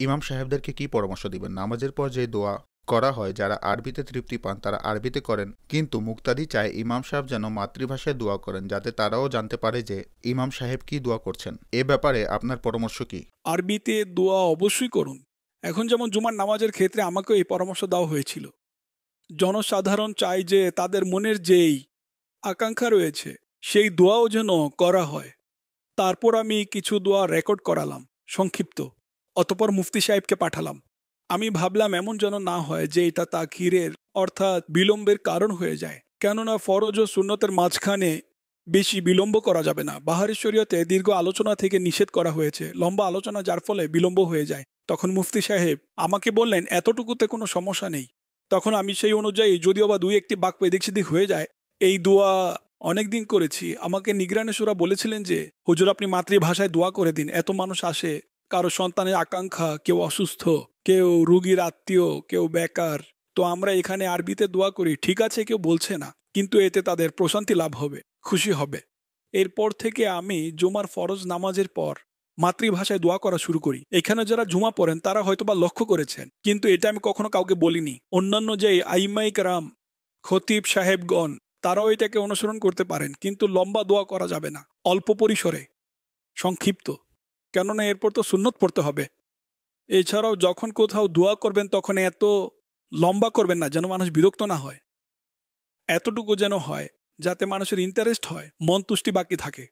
ইমাম সাহেবদেরকে কি পরামর্শ দিবেন? নামাজের পর যে দোয়া করা হয়, যারা আরবিতে তৃপ্তি পান তারা আরবিতে করেন, কিন্তু মুক্তাদি চায় ইমাম সাহেব যেন মাতৃভাষায় দোয়া করেন, যাতে তারাও জানতে পারে যে ইমাম সাহেব কি দোয়া করছেন। এ ব্যাপারে আপনার পরামর্শ কি? আরবিতে দোয়া অবশ্যই করুন। এখন যেমন জুমার নামাজের ক্ষেত্রে আমাকেও এই পরামর্শ দেওয়া হয়েছিল। জনসাধারণ চায় যে তাদের মনের যেই আকাঙ্ক্ষা রয়েছে সেই দোয়াও যেন করা হয়। তারপর আমি কিছু দোয়া রেকর্ড করালাম, সংক্ষিপ্ত। অতঃপর মুফতি সাহেবকে পাঠালাম। আমি ভাবলাম এমন যেন না হয় যে এটা তাখিরের অর্থাৎ বিলম্বের কারণ হয়ে যায়, কেননা ফরজ ও সুন্নতের মাঝখানে বেশি বিলম্ব করা যাবে না। বাহারি শরীয়তে দীর্ঘ আলোচনা থেকে নিষেধ করা হয়েছে, লম্বা আলোচনা যার ফলে বিলম্ব হয়ে যায়। তখন মুফতি সাহেব আমাকে বললেন এতটুকুতে কোনো সমস্যা নেই। তখন আমি সেই অনুযায়ী যদিও বা দুই একটি বাক্য এদিক সেদিক হয়ে যায়, এই দোয়া অনেকদিন করেছি। আমাকে নিগরানে সুরা বলেছিলেন যে হুজুর আপনি মাতৃভাষায় দোয়া করে দিন, এত মানুষ আসে, কারো সন্তানের আকাঙ্ক্ষা, কেউ অসুস্থ, কেউ রুগীর আত্মীয়, কেউ বেকার। তো আমরা এখানে আরবিতে দোয়া করি, ঠিক আছে কেউ বলছে না, কিন্তু এতে তাদের প্রশান্তি লাভ হবে, খুশি হবে। এরপর থেকে আমি জুমার ফরজ নামাজের পর মাতৃভাষায় দোয়া করা শুরু করি। এখানে যারা জুমা পড়েন তারা হয়তোবা লক্ষ্য করেছেন, কিন্তু এটা আমি কখনো কাউকে বলিনি। অন্যান্য যে আইমাই কারাম, খতিব সাহেবগণ, তারাও এটাকে অনুসরণ করতে পারেন, কিন্তু লম্বা দোয়া করা যাবে না, অল্প পরিসরে, সংক্ষিপ্ত। কেননা এরপর তো সুন্নত পড়তে হবে। এছাড়াও যখন কোথাও দোয়া করবেন তখন এত লম্বা করবেন না যেন মানুষ বিরক্ত না হয়। এতটুকু যেন হয় যাতে মানুষের ইন্টারেস্ট হয়, মন তুষ্টি বাকি থাকে।